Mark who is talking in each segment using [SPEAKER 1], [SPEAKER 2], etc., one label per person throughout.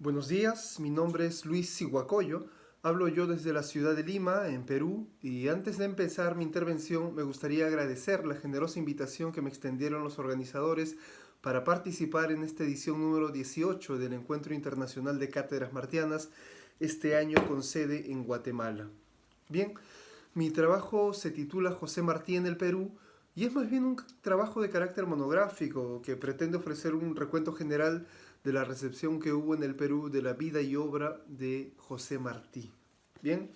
[SPEAKER 1] Buenos días, mi nombre es Luis Siguacoyo, hablo yo desde la ciudad de Lima, en Perú, y antes de empezar mi intervención me gustaría agradecer la generosa invitación que me extendieron los organizadores para participar en esta edición número 18 del Encuentro Internacional de Cátedras Martianas, este año con sede en Guatemala. Bien, mi trabajo se titula José Martí en el Perú y es más bien un trabajo de carácter monográfico que pretende ofrecer un recuento general de la recepción que hubo en el Perú de la vida y obra de José Martí. Bien,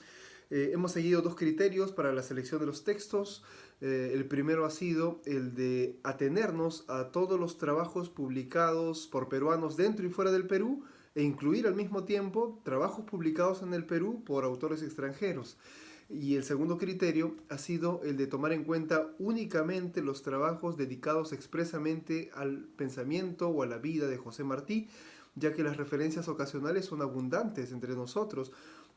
[SPEAKER 1] hemos seguido dos criterios para la selección de los textos. El primero ha sido el de atenernos a todos los trabajos publicados por peruanos dentro y fuera del Perú e incluir al mismo tiempo trabajos publicados en el Perú por autores extranjeros. Y el segundo criterio ha sido el de tomar en cuenta únicamente los trabajos dedicados expresamente al pensamiento o a la vida de José Martí, ya que las referencias ocasionales son abundantes entre nosotros.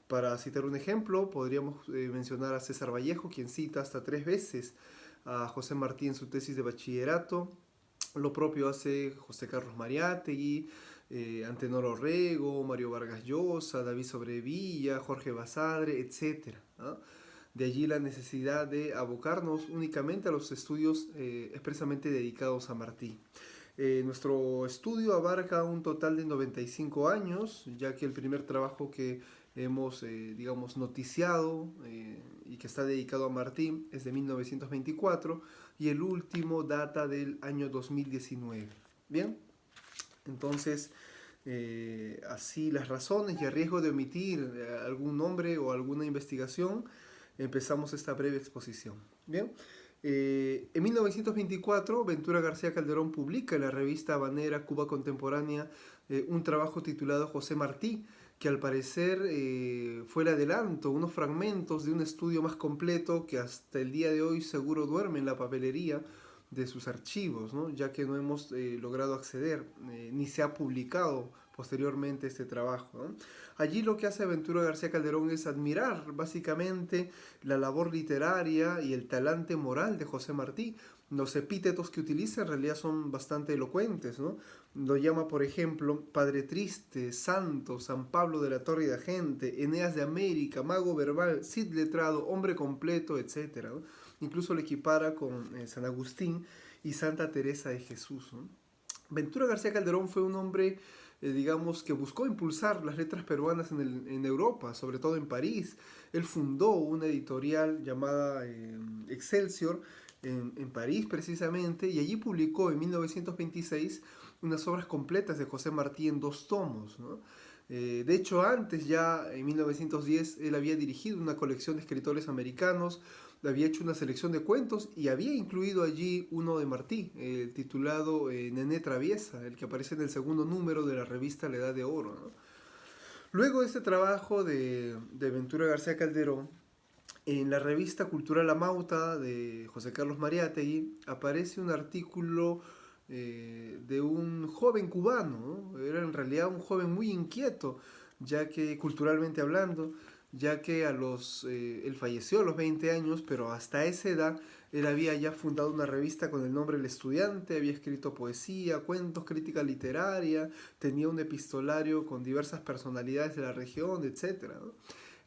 [SPEAKER 1] Para citar un ejemplo, podríamos mencionar a César Vallejo, quien cita hasta 3 veces a José Martí en su tesis de bachillerato. Lo propio hace José Carlos Mariátegui, Antenor Orrego, Mario Vargas Llosa, David Sobrevilla, Jorge Basadre, etc. ¿no? De allí la necesidad de abocarnos únicamente a los estudios expresamente dedicados a Martí. Nuestro estudio abarca un total de 95 años, ya que el primer trabajo que hemos, digamos, noticiado y que está dedicado a Martí es de 1924 y el último data del año 2019. Bien, entonces, así las razones y a riesgo de omitir algún nombre o alguna investigación, empezamos esta breve exposición. Bien, en 1924, Ventura García Calderón publica en la revista habanera Cuba Contemporánea un trabajo titulado José Martí, que al parecer fue el adelanto, unos fragmentos de un estudio más completo que hasta el día de hoy seguro duerme en la papelería de sus archivos, ¿no? Ya que no hemos logrado acceder, ni se ha publicado posteriormente este trabajo, ¿no? Allí lo que hace Ventura García Calderón es admirar básicamente la labor literaria y el talante moral de José Martí. Los epítetos que utiliza en realidad son bastante elocuentes, ¿no? Lo llama, por ejemplo, Padre Triste, Santo, San Pablo de la Torre de Agente, Eneas de América, Mago Verbal, Cid Letrado, Hombre Completo, etc. ¿no? Incluso lo equipara con San Agustín y Santa Teresa de Jesús, ¿no? Ventura García Calderón fue un hombre, digamos, que buscó impulsar las letras peruanas en Europa, sobre todo en París. Él fundó una editorial llamada Excelsior en París precisamente, y allí publicó en 1926 unas obras completas de José Martí en 2 tomos, ¿no? De hecho, antes ya, en 1910, él había dirigido una colección de escritores americanos, había hecho una selección de cuentos y había incluido allí uno de Martí, titulado Nené Traviesa, el que aparece en el segundo número de la revista La Edad de Oro, ¿no? Luego de este trabajo de Ventura García Calderón, en la revista Cultural La Mauta de José Carlos Mariátegui aparece un artículo de un joven cubano, ¿no? Era en realidad un joven muy inquieto, ya que culturalmente hablando, ya que él falleció a los 20 años, pero hasta esa edad él había ya fundado una revista con el nombre El Estudiante, había escrito poesía, cuentos, crítica literaria, tenía un epistolario con diversas personalidades de la región, etc. ¿no?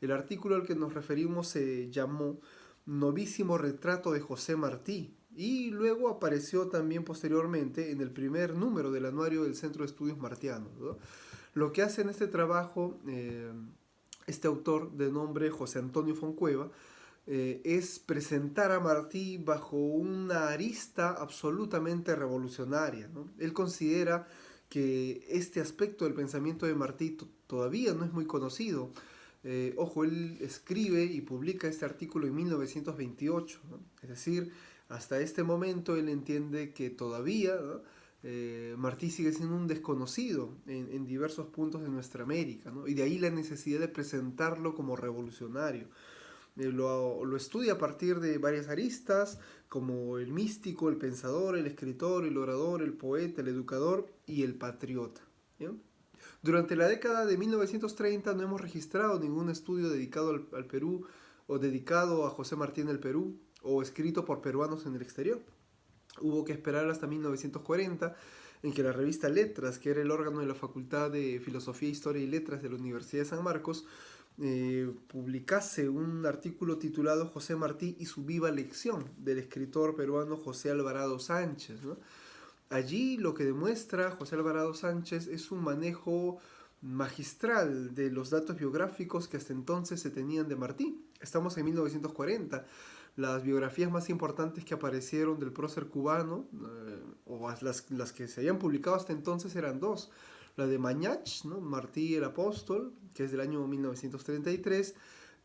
[SPEAKER 1] El artículo al que nos referimos se llamó Novísimo retrato de José Martí y luego apareció también posteriormente en el primer número del anuario del Centro de Estudios Martianos, ¿no? Lo que hace en este trabajo este autor de nombre José Antonio Foncueva es presentar a Martí bajo una arista absolutamente revolucionaria, ¿no? Él considera que este aspecto del pensamiento de Martí todavía no es muy conocido. Ojo, él escribe y publica este artículo en 1928, ¿no? Es decir, hasta este momento él entiende que todavía, ¿no? Martí sigue siendo un desconocido en diversos puntos de nuestra América, ¿no? Y de ahí la necesidad de presentarlo como revolucionario. Lo estudia a partir de varias aristas, como el místico, el pensador, el escritor, el orador, el poeta, el educador y el patriota. ¿Bien? Durante la década de 1930 no hemos registrado ningún estudio dedicado al Perú o dedicado a José Martí en el Perú o escrito por peruanos en el exterior. Hubo que esperar hasta 1940, en que la revista Letras, que era el órgano de la Facultad de Filosofía, Historia y Letras de la Universidad de San Marcos, publicase un artículo titulado José Martí y su viva lección, del escritor peruano José Alvarado Sánchez, ¿no? Allí lo que demuestra José Alvarado Sánchez es un manejo magistral de los datos biográficos que hasta entonces se tenían de Martí. Estamos en 1940. Las biografías más importantes que aparecieron del prócer cubano, o las que se habían publicado hasta entonces, eran dos. La de Mañach, ¿no? Martí el Apóstol, que es del año 1933,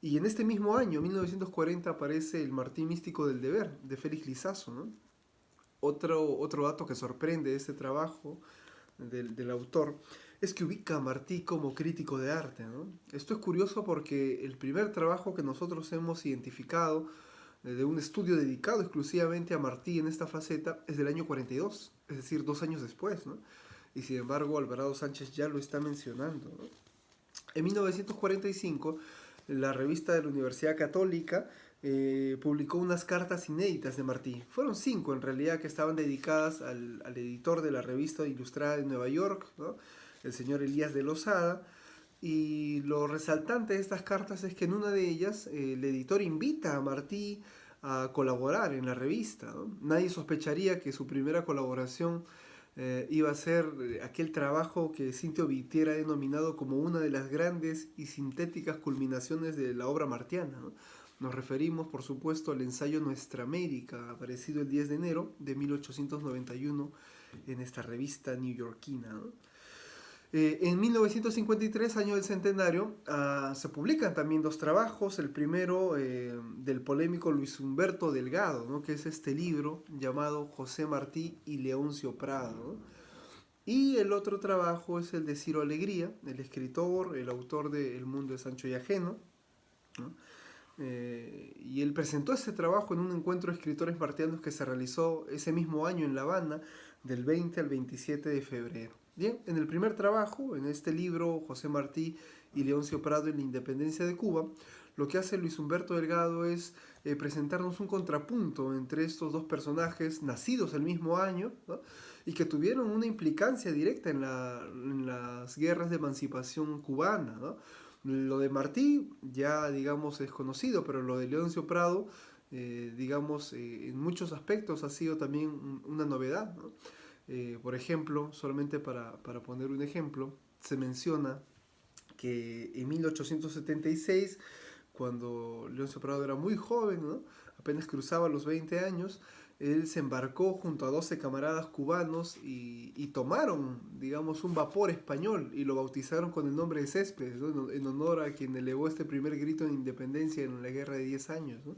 [SPEAKER 1] y en este mismo año, 1940, aparece el Martí místico del deber, de Félix Lizazo, ¿no? Otro dato que sorprende de este trabajo del autor es que ubica a Martí como crítico de arte, ¿no? Esto es curioso porque el primer trabajo que nosotros hemos identificado de un estudio dedicado exclusivamente a Martí en esta faceta es del año 42, es decir, 2 años después, ¿no? Y sin embargo Alvarado Sánchez ya lo está mencionando, ¿no? En 1945, la revista de la Universidad Católica publicó unas cartas inéditas de Martí. Fueron 5 en realidad, que estaban dedicadas al editor de la revista ilustrada de Nueva York, ¿no? El señor Elías de Lozada. Y lo resaltante de estas cartas es que en una de ellas el editor invita a Martí a colaborar en la revista, ¿no? Nadie sospecharía que su primera colaboración iba a ser aquel trabajo que Cintio Vitier ha denominado como una de las grandes y sintéticas culminaciones de la obra martiana, ¿no? Nos referimos, por supuesto, al ensayo Nuestra América, aparecido el 10 de enero de 1891 en esta revista neoyorquina, ¿no? En 1953, año del centenario, se publican también 2 trabajos. El primero del polémico Luis Humberto Delgado, ¿no? Que es este libro llamado José Martí y Leoncio Prado, ¿no? Y el otro trabajo es el de Ciro Alegría, el escritor, el autor de El mundo de Sancho y Ajeno, ¿no? Y él presentó este trabajo en un encuentro de escritores martianos que se realizó ese mismo año en La Habana, del 20 al 27 de febrero. Bien, en el primer trabajo, en este libro, José Martí y Leoncio Prado en la Independencia de Cuba, lo que hace Luis Humberto Delgado es presentarnos un contrapunto entre estos dos personajes nacidos el mismo año, ¿no? Y que tuvieron una implicancia directa en las guerras de emancipación cubana, ¿no? Lo de Martí ya, digamos, es conocido, pero lo de Leoncio Prado, digamos, en muchos aspectos ha sido también una novedad, ¿no? Por ejemplo, solamente para poner un ejemplo, se menciona que en 1876, cuando Leoncio Prado era muy joven, ¿no? Apenas cruzaba los 20 años, él se embarcó junto a 12 camaradas cubanos y tomaron, digamos, un vapor español y lo bautizaron con el nombre de Céspedes, ¿no? En honor a quien elevó este primer grito de independencia en la Guerra de 10 años, ¿no?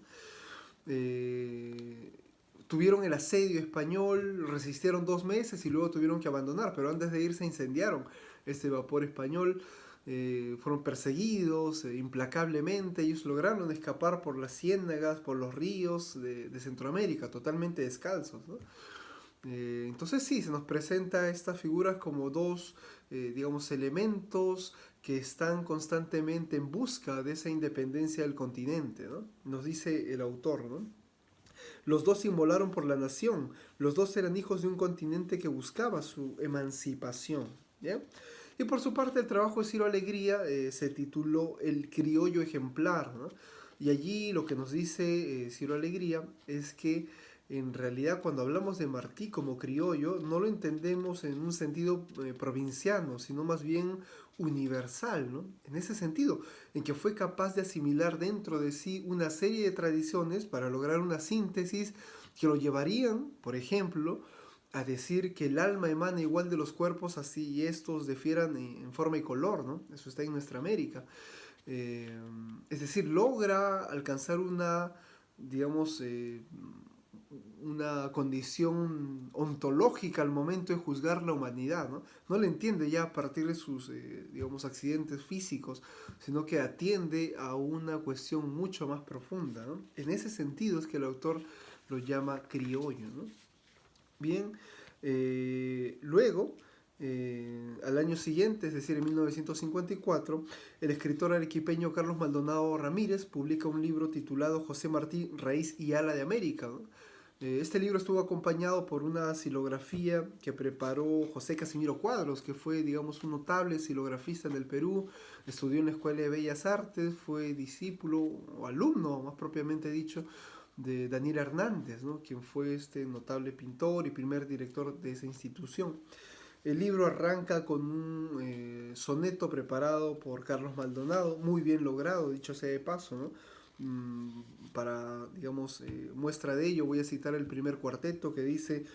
[SPEAKER 1] Tuvieron el asedio español, resistieron 2 meses y luego tuvieron que abandonar, pero antes de irse incendiaron este vapor español. Fueron perseguidos implacablemente. Ellos lograron escapar por las ciénagas, por los ríos de Centroamérica, totalmente descalzos, ¿no? Entonces sí, se nos presenta estas figuras como dos, digamos, elementos que están constantemente en busca de esa independencia del continente, ¿no? Nos dice el autor, ¿no? Los dos se inmolaron por la nación, los dos eran hijos de un continente que buscaba su emancipación, ¿ya? Y por su parte el trabajo de Ciro Alegría se tituló El criollo ejemplar, ¿no? Y allí lo que nos dice Ciro Alegría es que en realidad cuando hablamos de Martí como criollo no lo entendemos en un sentido provinciano, sino más bien universal, ¿no? En ese sentido, en que fue capaz de asimilar dentro de sí una serie de tradiciones para lograr una síntesis que lo llevarían, por ejemplo, a decir que el alma emana igual de los cuerpos, así estos difieran en forma y color, ¿no? Eso está en Nuestra América. Es decir, logra alcanzar una, digamos, una condición ontológica al momento de juzgar la humanidad, ¿no? No le entiende ya a partir de sus, digamos, accidentes físicos, sino que atiende a una cuestión mucho más profunda, ¿no? En ese sentido es que el autor lo llama criollo, ¿no? Bien, luego, al año siguiente, es decir, en 1954, el escritor arequipeño Carlos Maldonado Ramírez publica un libro titulado José Martí, Raíz y Ala de América, ¿no? Este libro estuvo acompañado por una silografía que preparó José Casimiro Cuadros, que fue, digamos, un notable silografista en el Perú, estudió en la Escuela de Bellas Artes, fue discípulo o alumno, más propiamente dicho, de Daniel Hernández, ¿no? Quien fue este notable pintor y primer director de esa institución. El libro arranca con un soneto preparado por Carlos Maldonado, muy bien logrado, dicho sea de paso, ¿no? Para, digamos, muestra de ello, voy a citar el primer cuarteto que dice: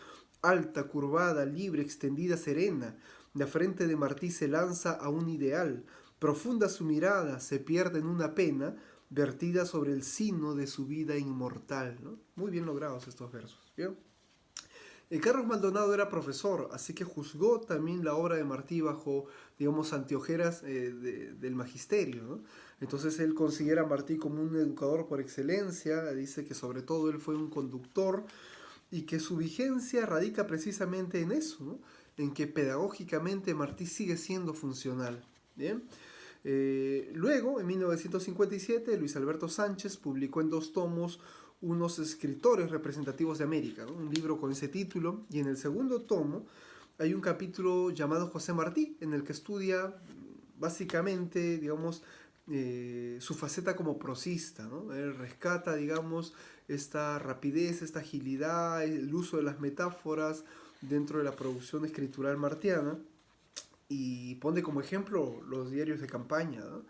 [SPEAKER 1] alta, curvada, libre, extendida, serena, la frente de Martí se lanza a un ideal, profunda su mirada, se pierde en una pena, vertida sobre el sino de su vida inmortal, ¿no? Muy bien logrados estos versos, ¿bien? Carlos Maldonado era profesor, así que juzgó también la obra de Martí bajo, digamos, anteojeras del magisterio, ¿no? Entonces él considera a Martí como un educador por excelencia, dice que sobre todo él fue un conductor y que su vigencia radica precisamente en eso, ¿no? En que pedagógicamente Martí sigue siendo funcional. ¿Bien? Luego, en 1957, Luis Alberto Sánchez publicó en 2 tomos unos escritores representativos de América, ¿no? Un libro con ese título, y en el segundo tomo hay un capítulo llamado José Martí, en el que estudia básicamente, digamos, su faceta como prosista, ¿no? Él rescata, digamos, esta rapidez, esta agilidad, el uso de las metáforas dentro de la producción escritural martiana, y pone como ejemplo los diarios de campaña, ¿no?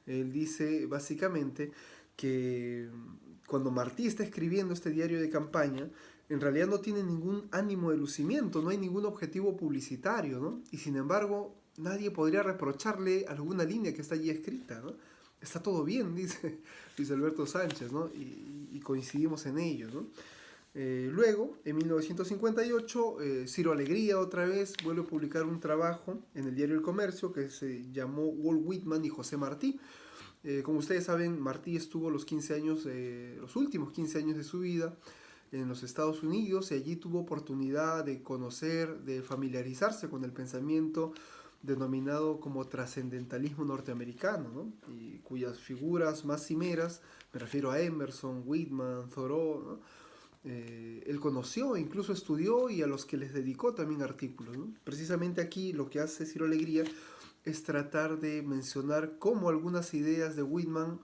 [SPEAKER 1] Él dice básicamente que cuando Martí está escribiendo este diario de campaña, en realidad no tiene ningún ánimo de lucimiento, no hay ningún objetivo publicitario, ¿no? Y sin embargo, nadie podría reprocharle alguna línea que está allí escrita, ¿no? Está todo bien, dice Luis Alberto Sánchez, ¿no? Y coincidimos en ello, ¿no? Luego, en 1958, Ciro Alegría otra vez vuelve a publicar un trabajo en el diario El Comercio que se llamó Walt Whitman y José Martí. Como ustedes saben, Martí estuvo los 15 años, los últimos 15 años de su vida en los Estados Unidos, y allí tuvo oportunidad de conocer, de familiarizarse con el pensamiento denominado como trascendentalismo norteamericano, ¿no? Y cuyas figuras más cimeras, me refiero a Emerson, Whitman, Thoreau, ¿no? Él conoció, incluso estudió, y a los que les dedicó también artículos, ¿no? Precisamente aquí lo que hace Ciro Alegría es tratar de mencionar cómo algunas ideas de Whitman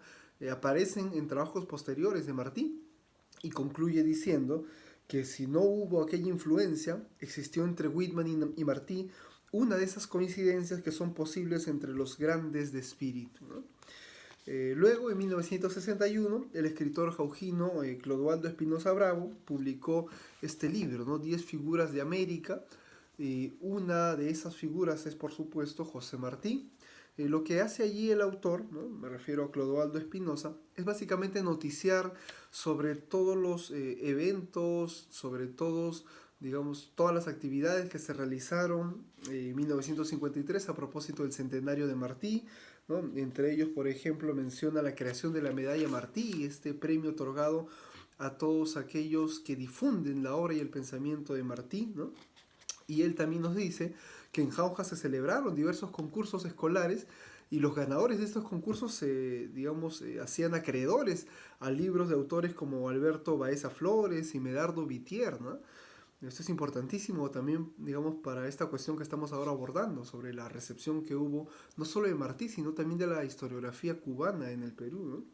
[SPEAKER 1] aparecen en trabajos posteriores de Martí, y concluye diciendo que si no hubo aquella influencia, existió entre Whitman y Martí una de esas coincidencias que son posibles entre los grandes de espíritu, ¿no? Luego, en 1961, el escritor jaujino Clodoaldo Espinosa Bravo publicó este libro, ¿no? 10 figuras de América. Una de esas figuras es, por supuesto, José Martí. Lo que hace allí el autor, ¿no? Me refiero a Clodoaldo Espinosa, es básicamente noticiar sobre todos los eventos, sobre todos, digamos, todas las actividades que se realizaron en 1953 a propósito del centenario de Martí, ¿no? Entre ellos, por ejemplo, menciona la creación de la medalla Martí, este premio otorgado a todos aquellos que difunden la obra y el pensamiento de Martí, ¿no? Y él también nos dice que en Jauja se celebraron diversos concursos escolares, y los ganadores de estos concursos se, digamos, hacían acreedores a libros de autores como Alberto Baeza Flores y Medardo Vitier, ¿no? Esto es importantísimo también, digamos, para esta cuestión que estamos ahora abordando, sobre la recepción que hubo no solo de Martí, sino también de la historiografía cubana en el Perú, ¿no?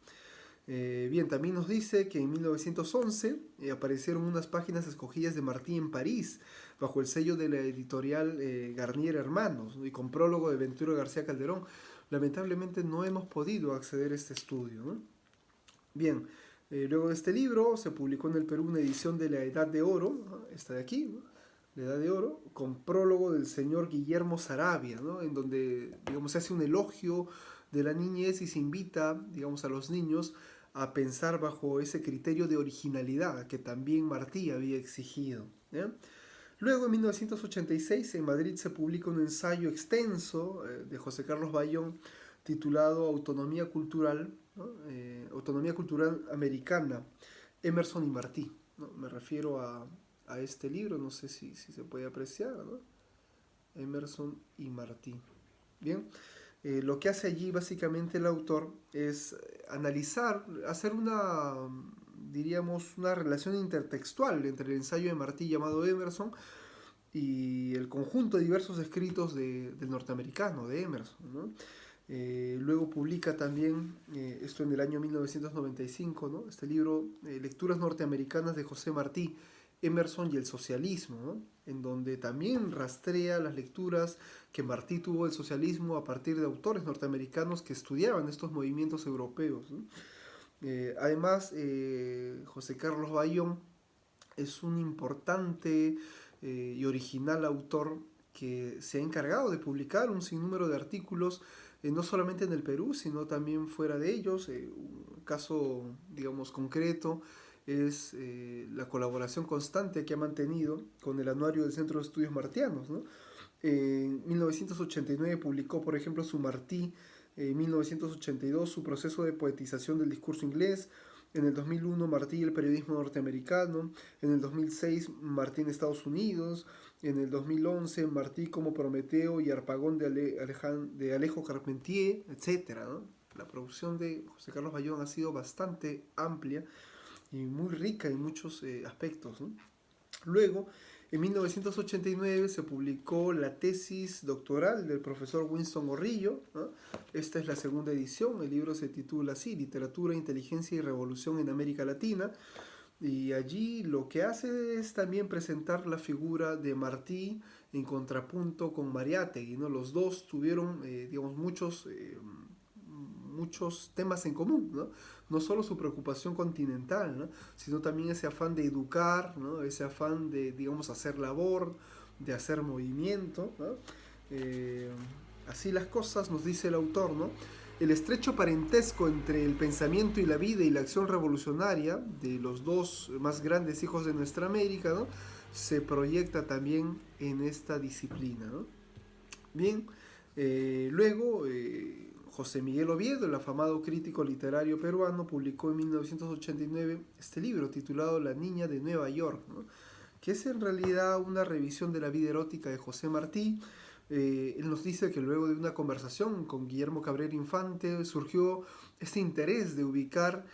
[SPEAKER 1] Bien, también nos dice que en 1911 aparecieron unas páginas escogidas de Martí en París, bajo el sello de la editorial Garnier Hermanos, ¿no? Y con prólogo de Ventura García Calderón. Lamentablemente no hemos podido acceder a este estudio, ¿no? Bien, luego de este libro se publicó en el Perú una edición de La Edad de Oro, ¿no? Esta de aquí, ¿no? La Edad de Oro, con prólogo del señor Guillermo Saravia, ¿no? En donde, digamos, se hace un elogio de la niñez y se invita, digamos, a los niños a pensar bajo ese criterio de originalidad que también Martí había exigido, ¿eh? Luego, en 1986, en Madrid se publica un ensayo extenso de José Carlos Bayón titulado Autonomía Cultural, ¿no? Autonomía Cultural Americana, Emerson y Martí, ¿no? Me refiero a este libro, no sé si se puede apreciar, ¿no? Emerson y Martí. Bien, lo que hace allí básicamente el autor es analizar, hacer una, diríamos, una relación intertextual entre el ensayo de Martí llamado Emerson y el conjunto de diversos escritos del norteamericano, de Emerson, ¿no? Luego publica también, esto en el año 1995, ¿no? Este libro, Lecturas norteamericanas de José Martí, Emerson y el socialismo, ¿no? En donde también rastrea las lecturas que Martí tuvo del socialismo a partir de autores norteamericanos que estudiaban estos movimientos europeos, ¿no? Además, José Carlos Bayón es un importante y original autor que se ha encargado de publicar un sinnúmero de artículos, no solamente en el Perú, sino también fuera de ellos. Un caso, digamos, concreto es la colaboración constante que ha mantenido con el Anuario del Centro de Estudios Martianos, ¿no? En 1989 publicó, por ejemplo, su Martí, en 1982 su proceso de poetización del discurso inglés, en el 2001 Martí y el periodismo norteamericano, en el 2006 Martí en Estados Unidos, en el 2011 Martí como Prometeo y Harpagón de Alejo Carpentier, etc., ¿no? La producción de José Carlos Bayón ha sido bastante amplia y muy rica en muchos aspectos, ¿no? Luego, en 1989 se publicó la tesis doctoral del profesor Winston Gorrillo, ¿no? Esta es la segunda edición, el libro se titula así, Literatura, Inteligencia y Revolución en América Latina, y allí lo que hace es también presentar la figura de Martí en contrapunto con Mariátegui, ¿no? Los dos tuvieron, digamos, muchos temas en común, ¿no? No solo su preocupación continental, ¿no? Sino también ese afán de educar, ¿no? Ese afán de, digamos, hacer labor, de hacer movimiento, ¿no? Eh, Así las cosas, nos dice el autor, ¿no? El estrecho parentesco entre el pensamiento y la vida y la acción revolucionaria de los dos más grandes hijos de nuestra América, ¿no? Se proyecta también en esta disciplina, ¿no? Bien, luego José Miguel Oviedo, el afamado crítico literario peruano, publicó en 1989 este libro titulado La Niña de Nueva York, ¿no? Que es en realidad una revisión de la vida erótica de José Martí. Él nos dice que luego de una conversación con Guillermo Cabrera Infante surgió este interés de ubicar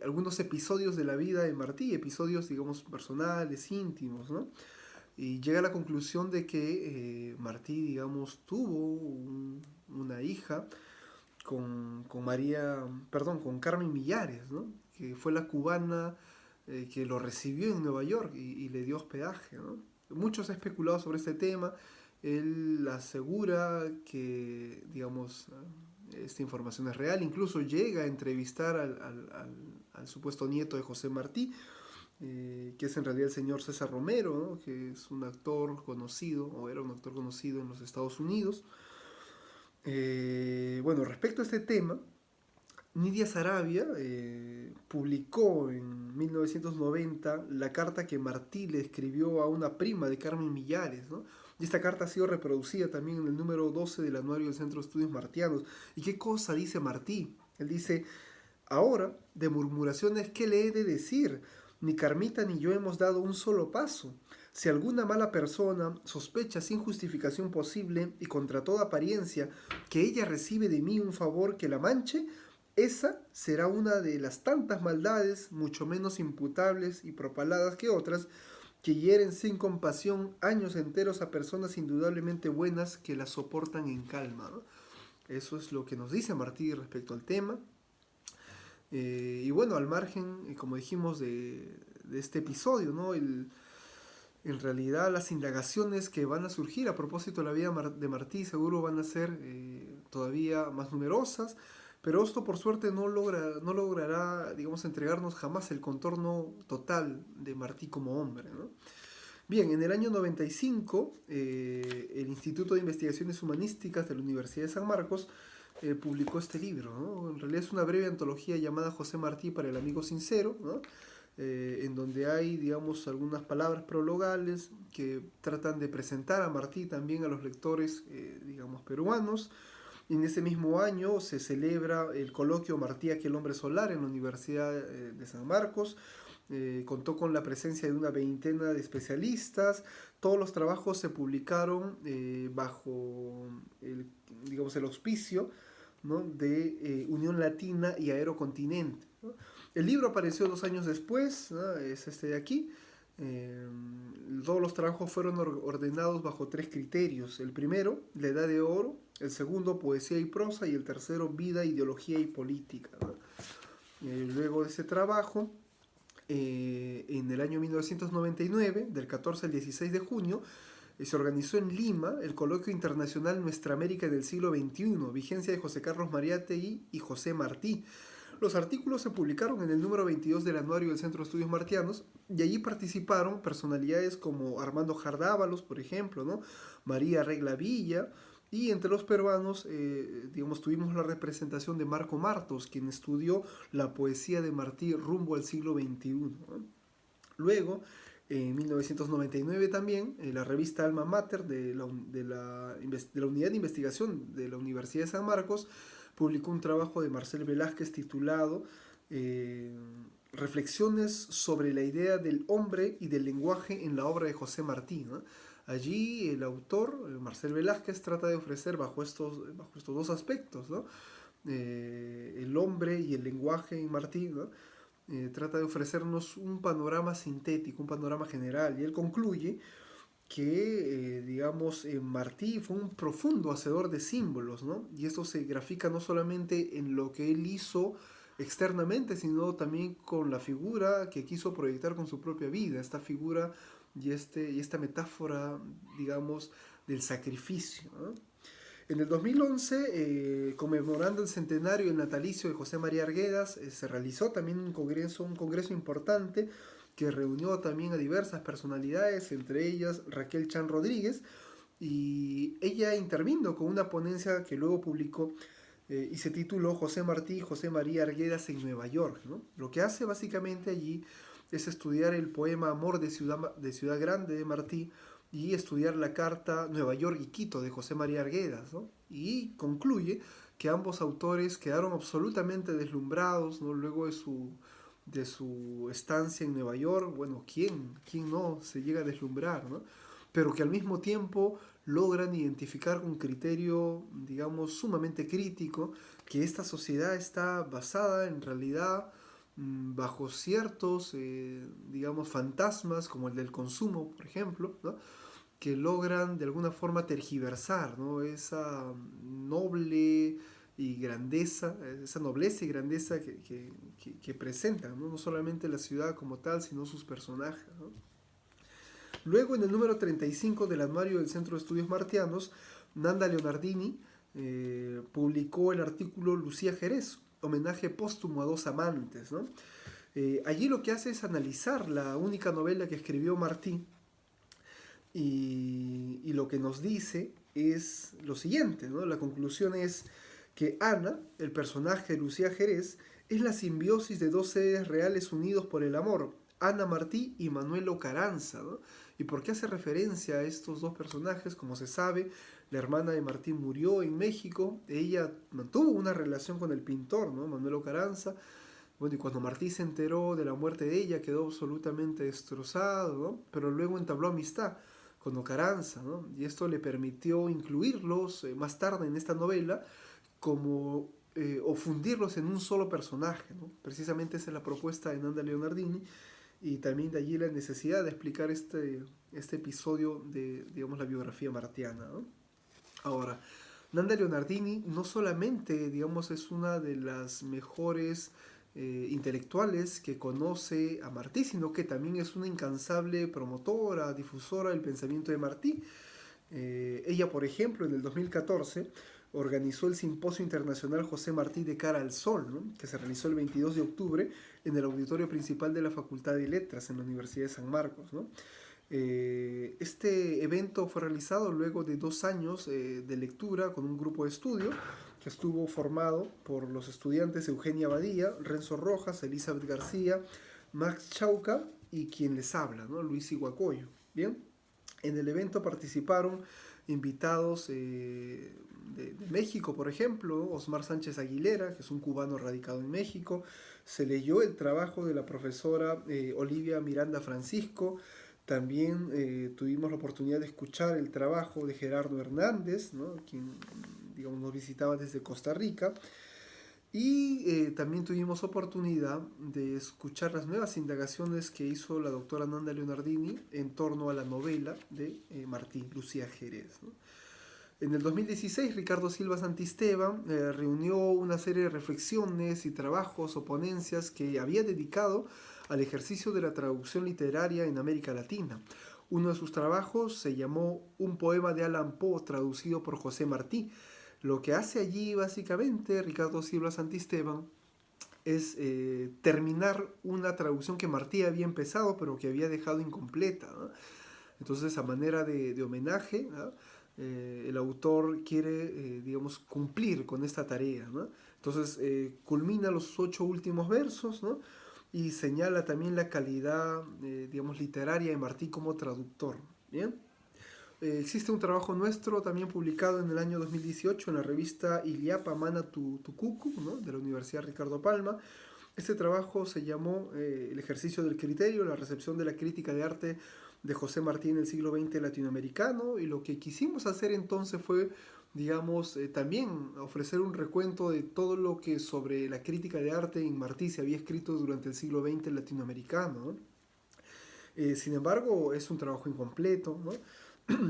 [SPEAKER 1] algunos episodios de la vida de Martí, episodios, digamos, personales, íntimos, ¿no? Y llega a la conclusión de que Martí, digamos, tuvo una hija con Carmen Millares, ¿no? Que fue la cubana que lo recibió en Nueva York y le dio hospedaje, ¿no? Muchos han especulado sobre este tema. Él asegura que, digamos, esta información es real. Incluso llega a entrevistar al supuesto nieto de José Martí, que es en realidad el señor César Romero, ¿no? Que es un actor conocido, o era un actor conocido en los Estados Unidos. Bueno, respecto a este tema, Nidia Sarabia publicó en 1990 la carta que Martí le escribió a una prima de Carmen Millares, ¿no? Y esta carta ha sido reproducida también en el número 12 del Anuario del Centro de Estudios Martianos. ¿Y qué cosa dice Martí? Él dice: ahora, de murmuraciones, ¿qué le he de decir? Ni Carmita ni yo hemos dado un solo paso. Si alguna mala persona sospecha sin justificación posible y contra toda apariencia que ella recibe de mí un favor que la manche, esa será una de las tantas maldades, mucho menos imputables y propaladas que otras, que hieren sin compasión años enteros a personas indudablemente buenas que las soportan en calma, ¿no? Eso es lo que nos dice Martí respecto al tema. Y bueno, al margen, como dijimos, de este episodio, ¿no? En realidad las indagaciones que van a surgir a propósito de la vida de Martí seguro van a ser todavía más numerosas, pero esto por suerte no logrará, digamos, entregarnos jamás el contorno total de Martí como hombre, ¿no? Bien, en el año 95, el Instituto de Investigaciones Humanísticas de la Universidad de San Marcos publicó este libro, ¿no? En realidad es una breve antología llamada José Martí para el amigo sincero, ¿no? En donde hay, digamos, algunas palabras prologales que tratan de presentar a Martí también a los lectores, digamos, peruanos. Y en ese mismo año se celebra el coloquio Martí, aquel hombre solar, en la Universidad de San Marcos. Contó con la presencia de una veintena de especialistas. Todos los trabajos se publicaron bajo digamos, el auspicio, ¿no? de Unión Latina y Aerocontinente, ¿no? El libro apareció 2 años después, ¿no? Es este de aquí. Eh, Todos los trabajos fueron ordenados bajo 3 criterios. El primero, la Edad de Oro. El segundo, poesía y prosa. Y el tercero, vida, ideología y política, ¿no? Luego de ese trabajo, en el año 1999, del 14 al 16 de junio, se organizó en Lima el Coloquio Internacional Nuestra América en el siglo XXI, vigencia de José Carlos Mariátegui y José Martí. Los artículos se publicaron en el número 22 del anuario del Centro de Estudios Martianos y allí participaron personalidades como Armando Jardávalos, por ejemplo, ¿no? María Regla Villa, y entre los peruanos, tuvimos la representación de Marco Martos, quien estudió la poesía de Martí rumbo al siglo XXI, ¿no? Luego, en 1999 también, la revista Alma Mater de la Unidad de Investigación de la Universidad de San Marcos publicó un trabajo de Marcel Velázquez titulado Reflexiones sobre la idea del hombre y del lenguaje en la obra de José Martí, ¿no? Allí el autor, Marcel Velázquez, trata de ofrecer bajo estos dos aspectos, ¿no? El hombre y el lenguaje en Martí, ¿no? Trata de ofrecernos un panorama sintético, un panorama general, y él concluye que, Martí fue un profundo hacedor de símbolos, ¿no? Y esto se grafica no solamente en lo que él hizo externamente, sino también con la figura que quiso proyectar con su propia vida, esta figura y esta metáfora, digamos, del sacrificio, ¿no? En el 2011, conmemorando el centenario del natalicio de José María Arguedas, se realizó también un congreso importante que reunió también a diversas personalidades, entre ellas Raquel Chan Rodríguez, y ella intervino con una ponencia que luego publicó y se tituló José Martí y José María Arguedas en Nueva York, ¿no? Lo que hace básicamente allí es estudiar el poema Amor de Ciudad Grande de Martí y estudiar la carta Nueva York y Quito de José María Arguedas, ¿no? Y concluye que ambos autores quedaron absolutamente deslumbrados, ¿no? Luego de su estancia en Nueva York. Bueno, ¿quién no se llega a deslumbrar, ¿no? Pero que al mismo tiempo logran identificar con criterio, digamos, sumamente crítico, que esta sociedad está basada en realidad bajo ciertos, fantasmas, como el del consumo, por ejemplo, ¿no? Que logran de alguna forma tergiversar, ¿no? Esa nobleza y grandeza que presentan, ¿no? No solamente la ciudad como tal, sino sus personajes, ¿no? Luego, en el número 35 del anuario del Centro de Estudios Martianos, Nanda Leonardini publicó el artículo Lucía Jerez, homenaje póstumo a dos amantes, ¿no? Allí lo que hace es analizar la única novela que escribió Martí y lo que nos dice es lo siguiente, ¿no? La conclusión es que Ana, el personaje de Lucía Jerez, es la simbiosis de dos seres reales unidos por el amor, Ana Martí y Manuel Ocaranza, ¿no? ¿Y por qué hace referencia a estos dos personajes? Como se sabe, la hermana de Martí murió en México, ella mantuvo una relación con el pintor, ¿no? Manuel Ocaranza. Bueno, y cuando Martí se enteró de la muerte de ella, quedó absolutamente destrozado, ¿no? Pero luego entabló amistad con Ocaranza, ¿no? Y esto le permitió incluirlos más tarde en esta novela o fundirlos en un solo personaje, ¿no? Precisamente esa es la propuesta de Nanda Leonardini, y también de allí la necesidad de explicar este episodio de, digamos, la biografía martiana, ¿no? Ahora, Nanda Leonardini no solamente, digamos, es una de las mejores intelectuales que conoce a Martí, sino que también es una incansable promotora, difusora del pensamiento de Martí. Ella, por ejemplo, en el 2014 organizó el Simposio Internacional José Martí de Cara al Sol, ¿no? Que se realizó el 22 de octubre en el auditorio principal de la Facultad de Letras en la Universidad de San Marcos, ¿no? Este evento fue realizado luego de 2 años de lectura con un grupo de estudio que estuvo formado por los estudiantes Eugenia Badía, Renzo Rojas, Elizabeth García, Max Chauca y quien les habla, ¿no? Luis Iguacoyo. Bien, en el evento participaron invitados de México, por ejemplo, Osmar Sánchez Aguilera, que es un cubano radicado en México. Se leyó el trabajo de la profesora Olivia Miranda Francisco. También tuvimos la oportunidad de escuchar el trabajo de Gerardo Hernández, ¿no? Quien, digamos, nos visitaba desde Costa Rica. Y también tuvimos oportunidad de escuchar las nuevas indagaciones que hizo la doctora Nanda Leonardini en torno a la novela de Martí, Lucía Jerez, ¿no? En el 2016, Ricardo Silva Santisteban reunió una serie de reflexiones y trabajos o ponencias que había dedicado al ejercicio de la traducción literaria en América Latina. Uno de sus trabajos se llamó Un poema de Allan Poe traducido por José Martí. Lo que hace allí básicamente Ricardo Silva Santisteban es terminar una traducción que Martí había empezado pero que había dejado incompleta, ¿no? Entonces, a manera de homenaje, ¿no? El autor quiere, digamos, cumplir con esta tarea, ¿no? Entonces, culmina los 8 últimos versos, ¿no? Y señala también la calidad, digamos, literaria de Martí como traductor, ¿bien? Existe un trabajo nuestro también publicado en el año 2018 en la revista Iliapa Mana Tucucu, ¿no? De la Universidad Ricardo Palma. Este trabajo se llamó El ejercicio del criterio, la recepción de la crítica de arte de José Martí en el siglo XX latinoamericano, y lo que quisimos hacer entonces fue, digamos, también ofrecer un recuento de todo lo que sobre la crítica de arte en Martí se había escrito durante el siglo XX latinoamericano, ¿no? Sin embargo, es un trabajo incompleto, ¿no?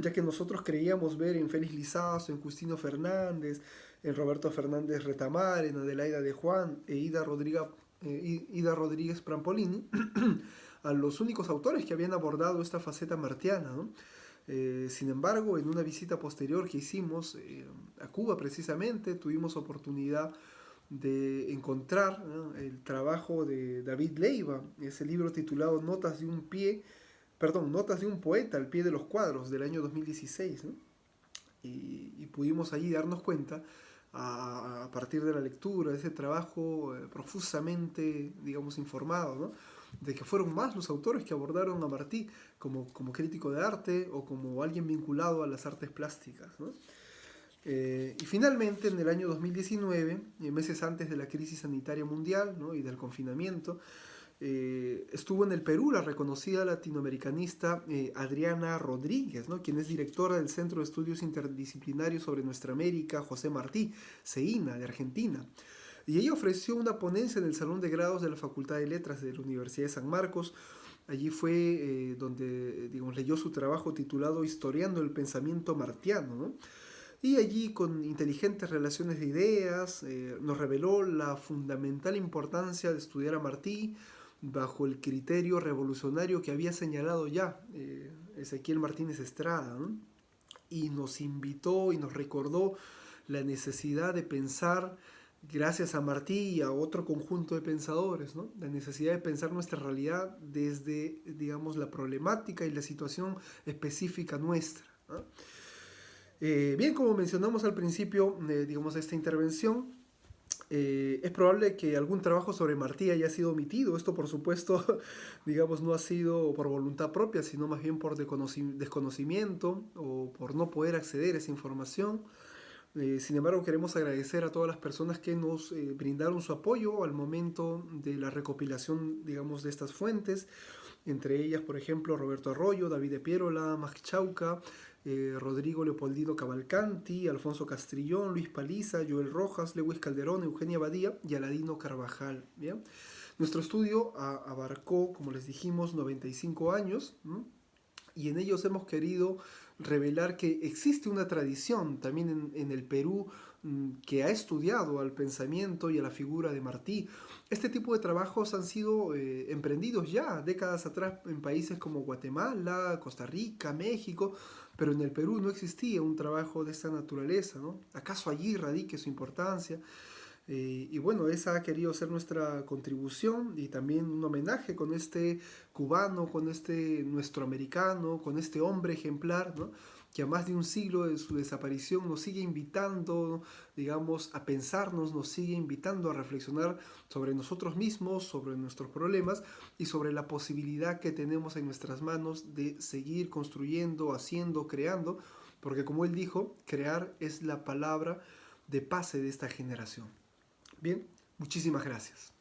[SPEAKER 1] Ya que nosotros creíamos ver en Félix Lizazo, en Justino Fernández, en Roberto Fernández Retamar, en Adelaida de Juan e Ida Rodríguez Prampolini, a los únicos autores que habían abordado esta faceta martiana, ¿no? Sin embargo, en una visita posterior que hicimos a Cuba precisamente, tuvimos oportunidad de encontrar, ¿no?, el trabajo de David Leiva, ese libro titulado Notas de un poeta al pie de los cuadros del año 2016, ¿no? Y pudimos allí darnos cuenta, a partir de la lectura, de ese trabajo profusamente, digamos, informado, ¿no?, de que fueron más los autores que abordaron a Martí como crítico de arte o como alguien vinculado a las artes plásticas, ¿no? Y finalmente, en el año 2019, meses antes de la crisis sanitaria mundial, ¿no?, y del confinamiento, estuvo en el Perú la reconocida latinoamericanista Adriana Rodríguez, ¿no?, quien es directora del Centro de Estudios Interdisciplinarios sobre Nuestra América, José Martí, CEINA, de Argentina. Y ella ofreció una ponencia en el Salón de Grados de la Facultad de Letras de la Universidad de San Marcos. Allí fue donde, digamos, leyó su trabajo titulado Historiando el pensamiento martiano, ¿no? Y allí, con inteligentes relaciones de ideas, nos reveló la fundamental importancia de estudiar a Martí bajo el criterio revolucionario que había señalado ya Ezequiel Martínez Estrada, ¿no? Y nos invitó y nos recordó la necesidad de pensar, gracias a Martí y a otro conjunto de pensadores, ¿no?, la necesidad de pensar nuestra realidad desde, digamos, la problemática y la situación específica nuestra, ¿no? Bien, como mencionamos al principio, digamos, de esta intervención, es probable que algún trabajo sobre Martí haya sido omitido. Esto, por supuesto, digamos, no ha sido por voluntad propia, sino más bien por desconocimiento o por no poder acceder a esa información. Sin embargo, queremos agradecer a todas las personas que nos brindaron su apoyo al momento de la recopilación, digamos, de estas fuentes. Entre ellas, por ejemplo, Roberto Arroyo, David de Pierola, Max Chauca, Rodrigo Leopoldino Cavalcanti, Alfonso Castrillón, Luis Paliza, Joel Rojas, Lewis Calderón, Eugenia Badía y Aladino Carvajal, ¿bien? Nuestro estudio abarcó, como les dijimos, 95 años, ¿no?, y en ellos hemos querido revelar que existe una tradición también en el Perú que ha estudiado al pensamiento y a la figura de Martí. Este tipo de trabajos han sido emprendidos ya décadas atrás en países como Guatemala, Costa Rica, México, pero en el Perú no existía un trabajo de esta naturaleza, ¿no? ¿Acaso allí radique su importancia? Y bueno, esa ha querido ser nuestra contribución y también un homenaje con este cubano, con este nuestro americano, con este hombre ejemplar, ¿no?, que a más de un siglo de su desaparición nos sigue invitando, digamos, a pensarnos, nos sigue invitando a reflexionar sobre nosotros mismos, sobre nuestros problemas y sobre la posibilidad que tenemos en nuestras manos de seguir construyendo, haciendo, creando, porque como él dijo, crear es la palabra de pase de esta generación. Bien, muchísimas gracias.